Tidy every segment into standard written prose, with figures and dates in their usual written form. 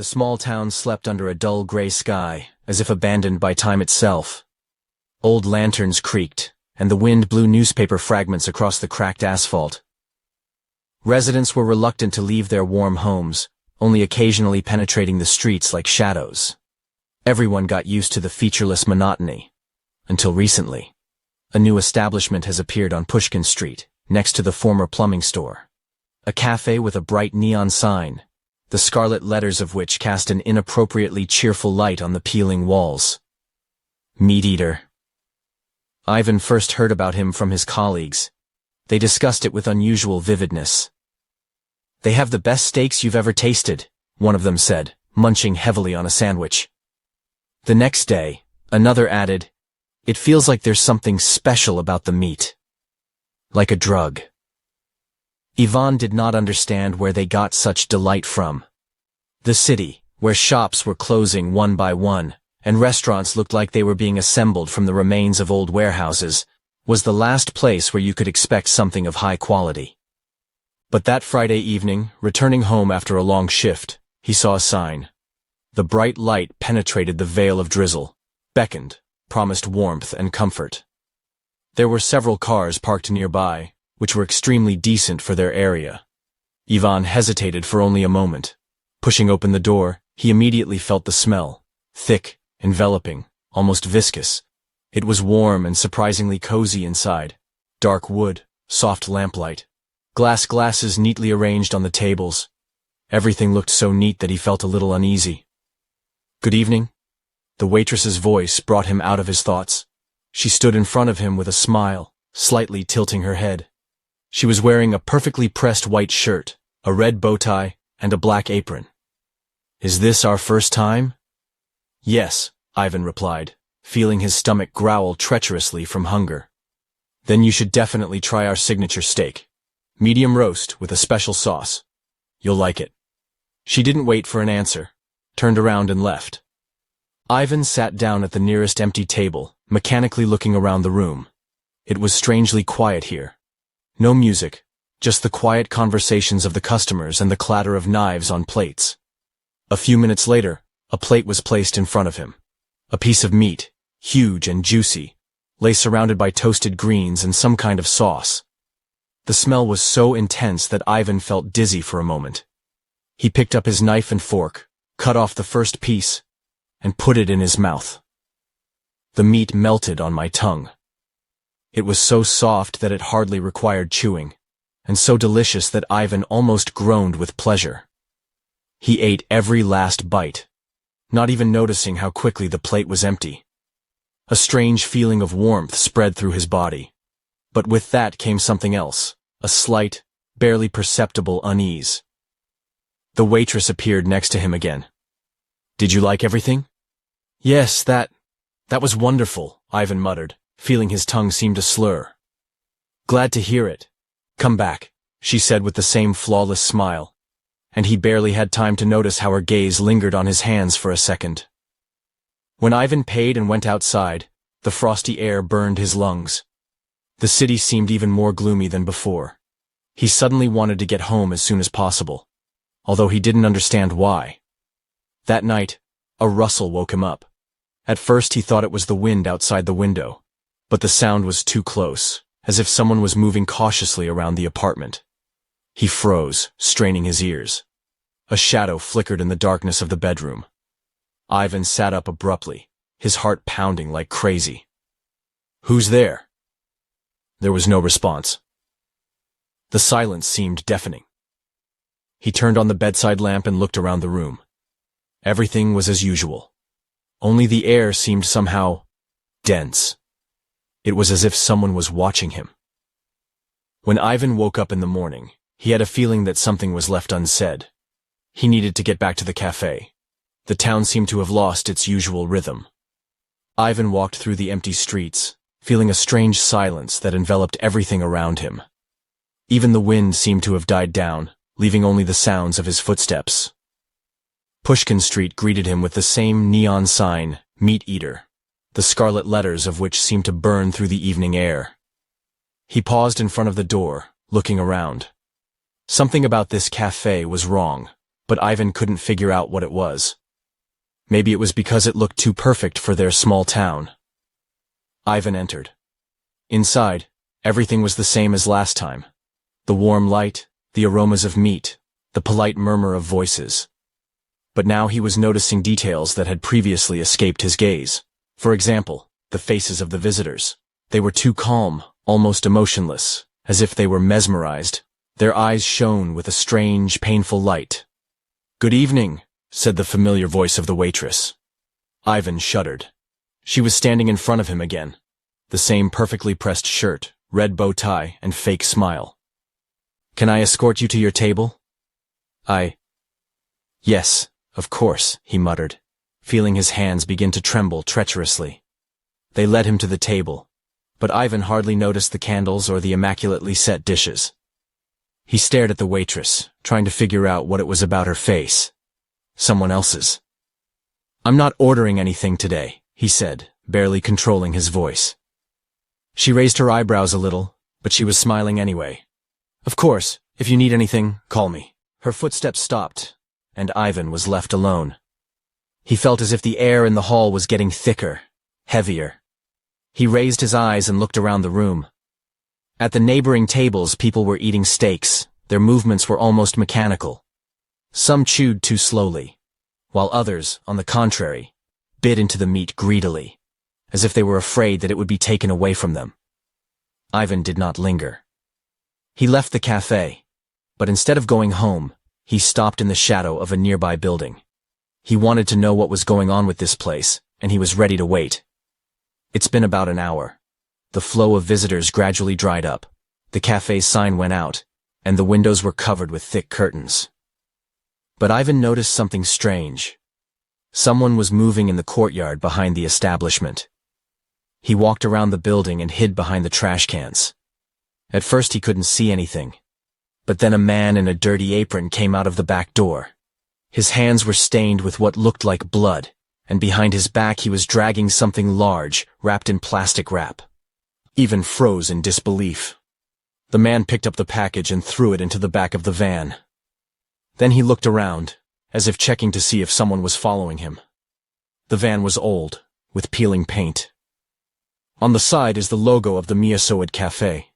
The small town slept under a dull gray sky, as if abandoned by time itself. Old lanterns creaked, and the wind blew newspaper fragments across the cracked asphalt. Residents were reluctant to leave their warm homes, only occasionally penetrating the streets like shadows. Everyone got used to the featureless monotony. Until recently. A new establishment has appeared on Pushkin Street, next to the former plumbing store. A cafe with a bright neon sign, the scarlet letters of which cast an inappropriately cheerful light on the peeling walls. Meat Eater. Ivan first heard about him from his colleagues. They discussed it with unusual vividness. "They have the best steaks you've ever tasted," one of them said, munching heavily on a sandwich. The next day, another added, "It feels like there's something special about the meat. Like a drug." Ivan did not understand where they got such delight from. The city, where shops were closing one by one, and restaurants looked like they were being assembled from the remains of old warehouses, was the last place where you could expect something of high quality. But that Friday evening, returning home after a long shift, he saw a sign. The bright light penetrated the veil of drizzle, beckoned, promised warmth and comfort. There were several cars parked nearby, which were extremely decent for their area. Ivan hesitated for only a moment. Pushing open the door, he immediately felt the smell, thick, enveloping, almost viscous. It was warm and surprisingly cozy inside. Dark wood, soft lamplight, glass glasses neatly arranged on the tables. Everything looked so neat that he felt a little uneasy. "Good evening." The waitress's voice brought him out of his thoughts. She stood in front of him with a smile, slightly tilting her head. She was wearing a perfectly pressed white shirt, a red bow tie, and a black apron. "Is this our first time?" "Yes," Ivan replied, feeling his stomach growl treacherously from hunger. "Then you should definitely try our signature steak. Medium roast with a special sauce. You'll like it." She didn't wait for an answer, turned around and left. Ivan sat down at the nearest empty table, mechanically looking around the room. It was strangely quiet here. No music, just the quiet conversations of the customers and the clatter of knives on plates. A few minutes later, a plate was placed in front of him. A piece of meat, huge and juicy, lay surrounded by toasted greens and some kind of sauce. The smell was so intense that Ivan felt dizzy for a moment. He picked up his knife and fork, cut off the first piece, and put it in his mouth. The meat melted on my tongue. It was so soft that it hardly required chewing, and so delicious that Ivan almost groaned with pleasure. He ate every last bite, not even noticing how quickly the plate was empty. A strange feeling of warmth spread through his body. But with that came something else, a slight, barely perceptible unease. The waitress appeared next to him again. "Did you like everything?" "Yes, that was wonderful," Ivan muttered, feeling his tongue seem to slur. "Glad to hear it. Come back," she said with the same flawless smile, and he barely had time to notice how her gaze lingered on his hands for a second. When Ivan paid and went outside, the frosty air burned his lungs. The city seemed even more gloomy than before. He suddenly wanted to get home as soon as possible, although he didn't understand why. That night, a rustle woke him up. At first he thought it was the wind outside the window, but the sound was too close, as if someone was moving cautiously around the apartment. He froze, straining his ears. A shadow flickered in the darkness of the bedroom. Ivan sat up abruptly, his heart pounding like crazy. "Who's there?" There was no response. The silence seemed deafening. He turned on the bedside lamp and looked around the room. Everything was as usual. Only the air seemed somehow dense. It was as if someone was watching him. When Ivan woke up in the morning, he had a feeling that something was left unsaid. He needed to get back to the cafe. The town seemed to have lost its usual rhythm. Ivan walked through the empty streets, feeling a strange silence that enveloped everything around him. Even the wind seemed to have died down, leaving only the sounds of his footsteps. Pushkin Street greeted him with the same neon sign, Meat Eater, the scarlet letters of which seemed to burn through the evening air. He paused in front of the door, looking around. Something about this cafe was wrong, but Ivan couldn't figure out what it was. Maybe it was because it looked too perfect for their small town. Ivan entered. Inside, everything was the same as last time. The warm light, the aromas of meat, the polite murmur of voices. But now he was noticing details that had previously escaped his gaze. For example, the faces of the visitors. They were too calm, almost emotionless, as if they were mesmerized. Their eyes shone with a strange, painful light. "Good evening," said the familiar voice of the waitress. Ivan shuddered. She was standing in front of him again. The same perfectly pressed shirt, red bow tie, and fake smile. "Can I escort you to your table?" "Yes, of course," he muttered, feeling his hands begin to tremble treacherously. They led him to the table, but Ivan hardly noticed the candles or the immaculately set dishes. He stared at the waitress, trying to figure out what it was about her face. Someone else's. "I'm not ordering anything today," he said, barely controlling his voice. She raised her eyebrows a little, but she was smiling anyway. "Of course, if you need anything, call me." Her footsteps stopped, and Ivan was left alone. He felt as if the air in the hall was getting thicker, heavier. He raised his eyes and looked around the room. At the neighboring tables, people were eating steaks. Their movements were almost mechanical. Some chewed too slowly, while others, on the contrary, bit into the meat greedily, as if they were afraid that it would be taken away from them. Ivan did not linger. He left the cafe, but instead of going home, he stopped in the shadow of a nearby building. He wanted to know what was going on with this place, and he was ready to wait. It's been about an hour. The flow of visitors gradually dried up. The cafe's sign went out, and the windows were covered with thick curtains. But Ivan noticed something strange. Someone was moving in the courtyard behind the establishment. He walked around the building and hid behind the trash cans. At first he couldn't see anything, but then a man in a dirty apron came out of the back door. His hands were stained with what looked like blood, and behind his back he was dragging something large, wrapped in plastic wrap. Ivan froze in disbelief. The man picked up the package and threw it into the back of the van. Then he looked around, as if checking to see if someone was following him. The van was old, with peeling paint. On the side is the logo of the Miasoid Cafe.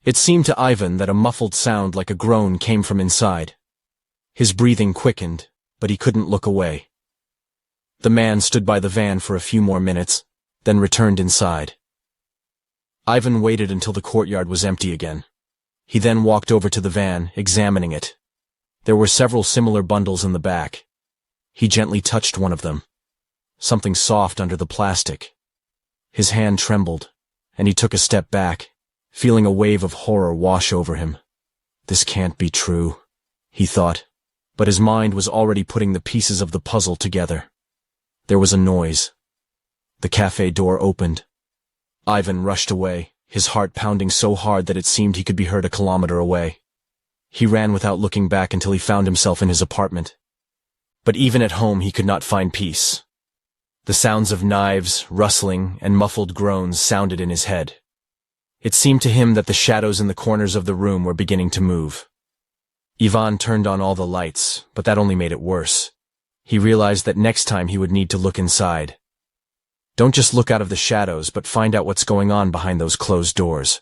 It seemed to Ivan that a muffled sound like a groan came from inside. His breathing quickened, but he couldn't look away. The man stood by the van for a few more minutes, then returned inside. Ivan waited until the courtyard was empty again. He then walked over to the van, examining it. There were several similar bundles in the back. He gently touched one of them. Something soft under the plastic. His hand trembled, and he took a step back, feeling a wave of horror wash over him. This can't be true, he thought, but his mind was already putting the pieces of the puzzle together. There was a noise. The cafe door opened. Ivan rushed away, his heart pounding so hard that it seemed he could be heard a kilometer away. He ran without looking back until he found himself in his apartment. But even at home he could not find peace. The sounds of knives, rustling, and muffled groans sounded in his head. It seemed to him that the shadows in the corners of the room were beginning to move. Ivan turned on all the lights, but that only made it worse. He realized that next time he would need to look inside. Don't just look out of the shadows, but find out what's going on behind those closed doors.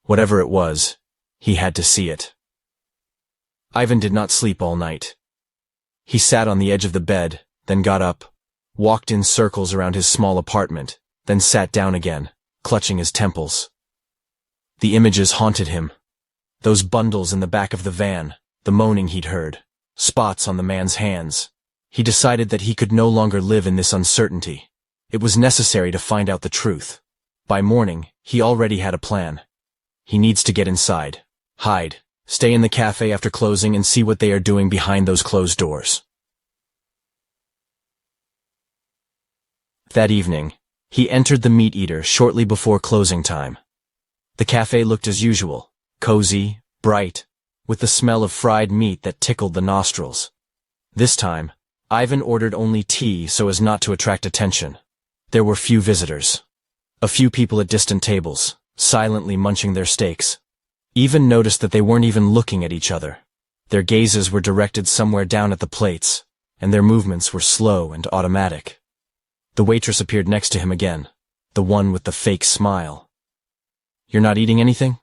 Whatever it was, he had to see it. Ivan did not sleep all night. He sat on the edge of the bed, then got up, walked in circles around his small apartment, then sat down again, clutching his temples. The images haunted him. Those bundles in the back of the van, the moaning he'd heard, spots on the man's hands. He decided that he could no longer live in this uncertainty. It was necessary to find out the truth. By morning, he already had a plan. He needs to get inside, hide, stay in the cafe after closing and see what they are doing behind those closed doors. That evening, he entered the meat eater shortly before closing time. The cafe looked as usual, cozy, bright, with the smell of fried meat that tickled the nostrils. This time, Ivan ordered only tea so as not to attract attention. There were few visitors. A few people at distant tables, silently munching their steaks. Ivan noticed that they weren't even looking at each other. Their gazes were directed somewhere down at the plates, and their movements were slow and automatic. The waitress appeared next to him again, the one with the fake smile. "You're not eating anything?"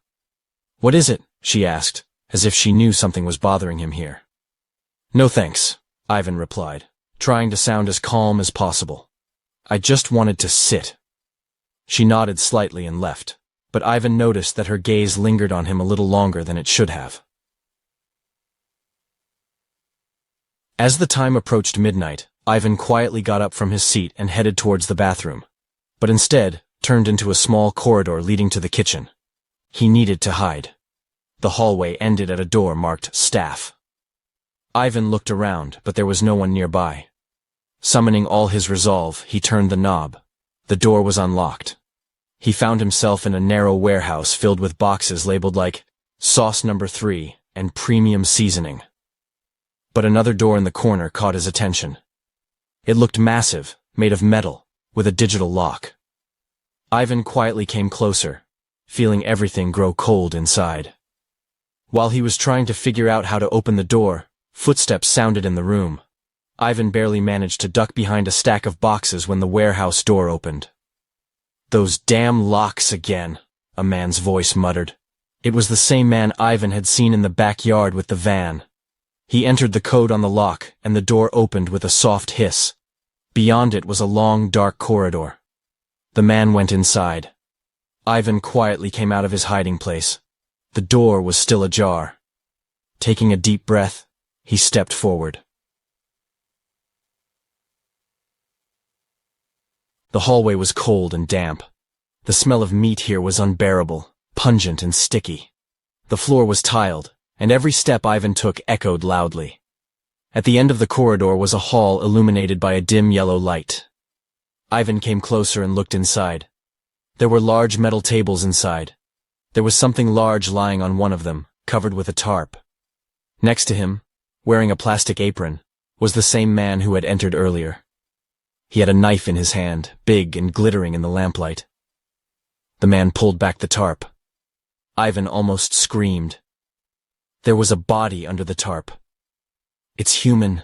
"What is it?" she asked, as if she knew something was bothering him here. "No thanks," Ivan replied, trying to sound as calm as possible. "I just wanted to sit." She nodded slightly and left, but Ivan noticed that her gaze lingered on him a little longer than it should have. As the time approached midnight, Ivan quietly got up from his seat and headed towards the bathroom, but instead turned into a small corridor leading to the kitchen. He needed to hide. The hallway ended at a door marked "Staff." Ivan looked around, but there was no one nearby. Summoning all his resolve, he turned the knob. The door was unlocked. He found himself in a narrow warehouse filled with boxes labeled like "Sauce Number 3" and "Premium Seasoning." But another door in the corner caught his attention. It looked massive, made of metal, with a digital lock. Ivan quietly came closer, feeling everything grow cold inside. While he was trying to figure out how to open the door, footsteps sounded in the room. Ivan barely managed to duck behind a stack of boxes when the warehouse door opened. "Those damn locks again," a man's voice muttered. It was the same man Ivan had seen in the backyard with the van. He entered the code on the lock, and the door opened with a soft hiss. Beyond it was a long, dark corridor. The man went inside. Ivan quietly came out of his hiding place. The door was still ajar. Taking a deep breath, he stepped forward. The hallway was cold and damp. The smell of meat here was unbearable, pungent and sticky. The floor was tiled, and every step Ivan took echoed loudly. At the end of the corridor was a hall illuminated by a dim yellow light. Ivan came closer and looked inside. There were large metal tables inside. There was something large lying on one of them, covered with a tarp. Next to him, wearing a plastic apron, was the same man who had entered earlier. He had a knife in his hand, big and glittering in the lamplight. The man pulled back the tarp. Ivan almost screamed. There was a body under the tarp. "It's human."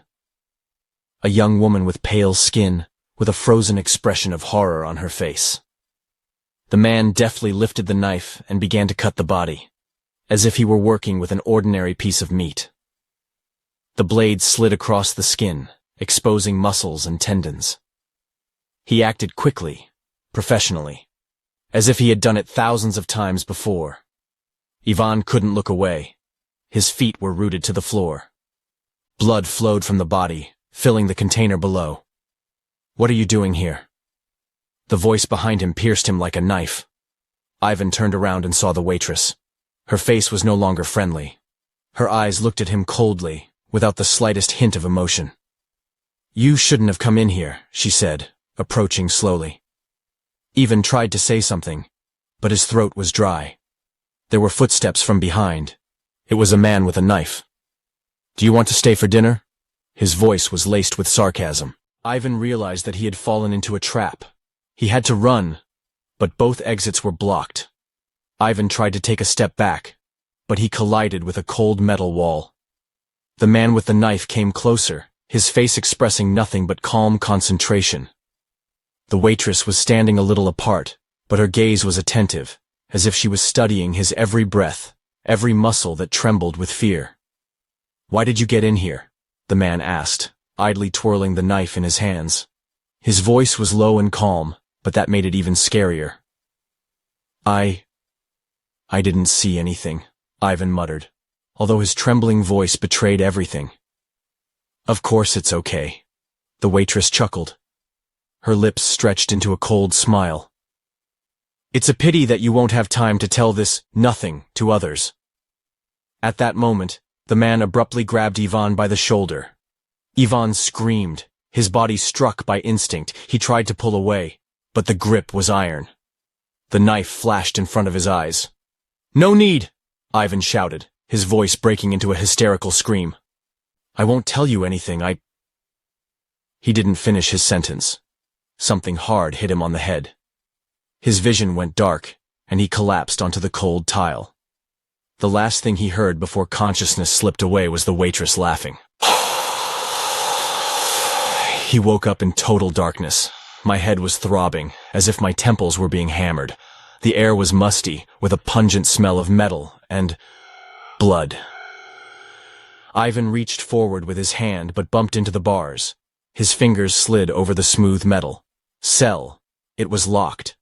A young woman with pale skin, with a frozen expression of horror on her face. The man deftly lifted the knife and began to cut the body, as if he were working with an ordinary piece of meat. The blade slid across the skin, exposing muscles and tendons. He acted quickly, professionally, as if he had done it thousands of times before. Ivan couldn't look away. His feet were rooted to the floor. Blood flowed from the body, filling the container below. "What are you doing here?" The voice behind him pierced him like a knife. Ivan turned around and saw the waitress. Her face was no longer friendly. Her eyes looked at him coldly, without the slightest hint of emotion. "You shouldn't have come in here," she said, approaching slowly. Ivan tried to say something, but his throat was dry. There were footsteps from behind. It was a man with a knife. "Do you want to stay for dinner?" His voice was laced with sarcasm. Ivan realized that he had fallen into a trap. He had to run, but both exits were blocked. Ivan tried to take a step back, but he collided with a cold metal wall. The man with the knife came closer, his face expressing nothing but calm concentration. The waitress was standing a little apart, but her gaze was attentive, as if she was studying his every breath, every muscle that trembled with fear. "Why did you get in here?" the man asked, idly twirling the knife in his hands. His voice was low and calm, but that made it even scarier. I didn't see anything," Ivan muttered, although his trembling voice betrayed everything. "Of course it's okay." The waitress chuckled. Her lips stretched into a cold smile. "It's a pity that you won't have time to tell this nothing to others." At that moment, the man abruptly grabbed Ivan by the shoulder. Ivan screamed, his body struck by instinct. He tried to pull away, but the grip was iron. The knife flashed in front of his eyes. "No need!" Ivan shouted, his voice breaking into a hysterical scream. "I won't tell you anything, He didn't finish his sentence. Something hard hit him on the head. His vision went dark, and he collapsed onto the cold tile. The last thing he heard before consciousness slipped away was the waitress laughing. He woke up in total darkness. My head was throbbing, as if my temples were being hammered. The air was musty, with a pungent smell of metal and blood. Ivan reached forward with his hand but bumped into the bars. His fingers slid over the smooth metal. Cell. It was locked.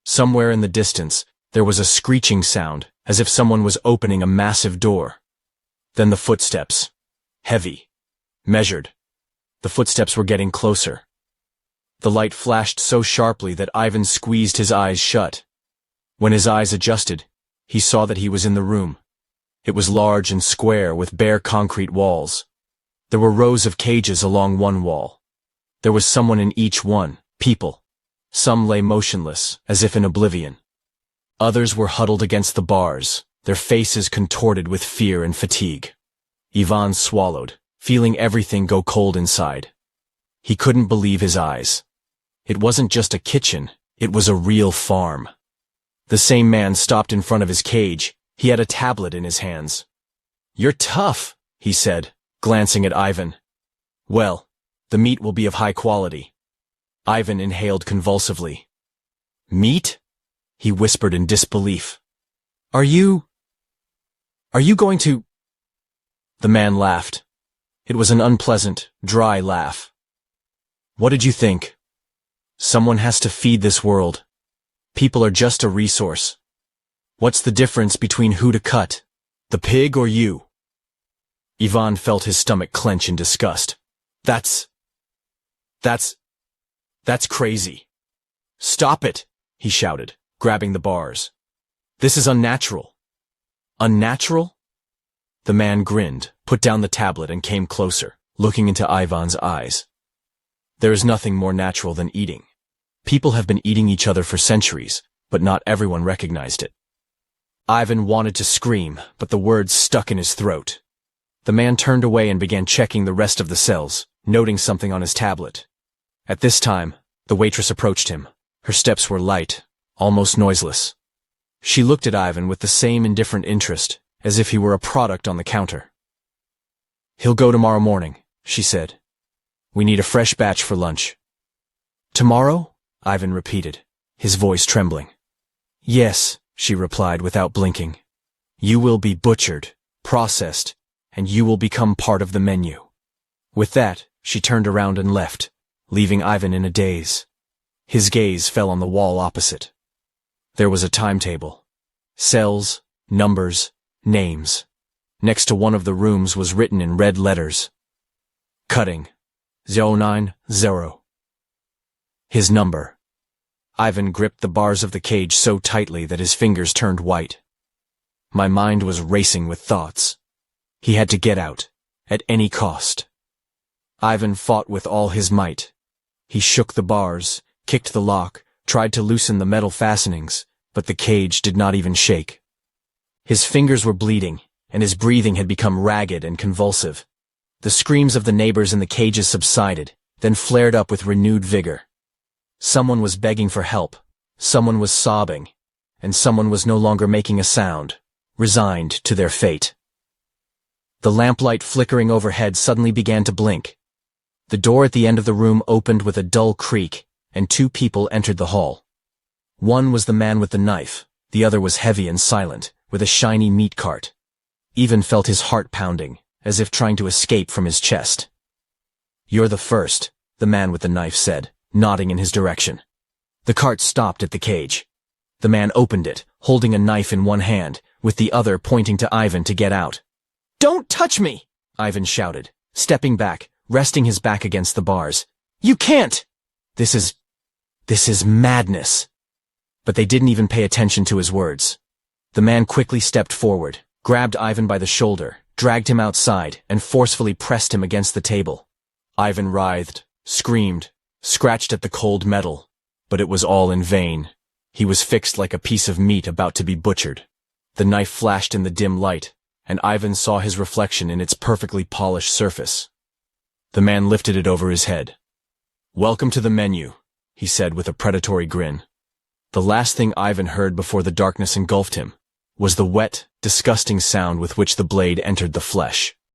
Somewhere in the distance, there was a screeching sound, as if someone was opening a massive door. Then the footsteps. Heavy. Measured. The footsteps were getting closer. The light flashed so sharply that Ivan squeezed his eyes shut. When his eyes adjusted, he saw that he was in the room. It was large and square with bare concrete walls. There were rows of cages along one wall. There was someone in each one, people. Some lay motionless, as if in oblivion. Others were huddled against the bars, their faces contorted with fear and fatigue. Ivan swallowed, feeling everything go cold inside. He couldn't believe his eyes. It wasn't just a kitchen, it was a real farm. The same man stopped in front of his cage. He had a tablet in his hands. "You're tough," he said, glancing at Ivan. "Well, the meat will be of high quality." Ivan inhaled convulsively. "Meat?" he whispered in disbelief. Are you going to—" The man laughed. It was an unpleasant, dry laugh. "What did you think? Someone has to feed this world. People are just a resource. What's the difference between who to cut, the pig or you?" Ivan felt his stomach clench in disgust. That's crazy. "Stop it," he shouted, grabbing the bars. "This is unnatural." "Unnatural?" The man grinned, put down the tablet and came closer, looking into Ivan's eyes. "There is nothing more natural than eating. People have been eating each other for centuries, but not everyone recognized it." Ivan wanted to scream, but the words stuck in his throat. The man turned away and began checking the rest of the cells, noting something on his tablet. At this time, the waitress approached him. Her steps were light, almost noiseless. She looked at Ivan with the same indifferent interest, as if he were a product on the counter. "He'll go tomorrow morning," she said. "We need a fresh batch for lunch." "Tomorrow?" Ivan repeated, his voice trembling. "Yes," she replied without blinking. "You will be butchered, processed, and you will become part of the menu." With that, she turned around and left, leaving Ivan in a daze. His gaze fell on the wall opposite. There was a timetable. Cells, numbers, names. Next to one of the rooms was written in red letters. Cutting. 090. His number. Ivan gripped the bars of the cage so tightly that his fingers turned white. My mind was racing with thoughts. He had to get out, at any cost. Ivan fought with all his might. He shook the bars, kicked the lock, tried to loosen the metal fastenings, but the cage did not even shake. His fingers were bleeding, and his breathing had become ragged and convulsive. The screams of the neighbors in the cages subsided, then flared up with renewed vigor. Someone was begging for help, someone was sobbing, and someone was no longer making a sound, resigned to their fate. The lamplight flickering overhead suddenly began to blink. The door at the end of the room opened with a dull creak, and two people entered the hall. One was the man with the knife, the other was heavy and silent, with a shiny meat cart. Ivan felt his heart pounding, as if trying to escape from his chest. "You're the first," the man with the knife said, nodding in his direction. The cart stopped at the cage. The man opened it, holding a knife in one hand, with the other pointing to Ivan to get out. "Don't touch me!" Ivan shouted, stepping back, resting his back against the bars. "You can't!" This is madness." But they didn't even pay attention to his words. The man quickly stepped forward, grabbed Ivan by the shoulder, dragged him outside, and forcefully pressed him against the table. Ivan writhed, screamed, scratched at the cold metal, but it was all in vain. He was fixed like a piece of meat about to be butchered. The knife flashed in the dim light, and Ivan saw his reflection in its perfectly polished surface. The man lifted it over his head. "Welcome to the menu," he said with a predatory grin. The last thing Ivan heard before the darkness engulfed him was the wet, disgusting sound with which the blade entered the flesh.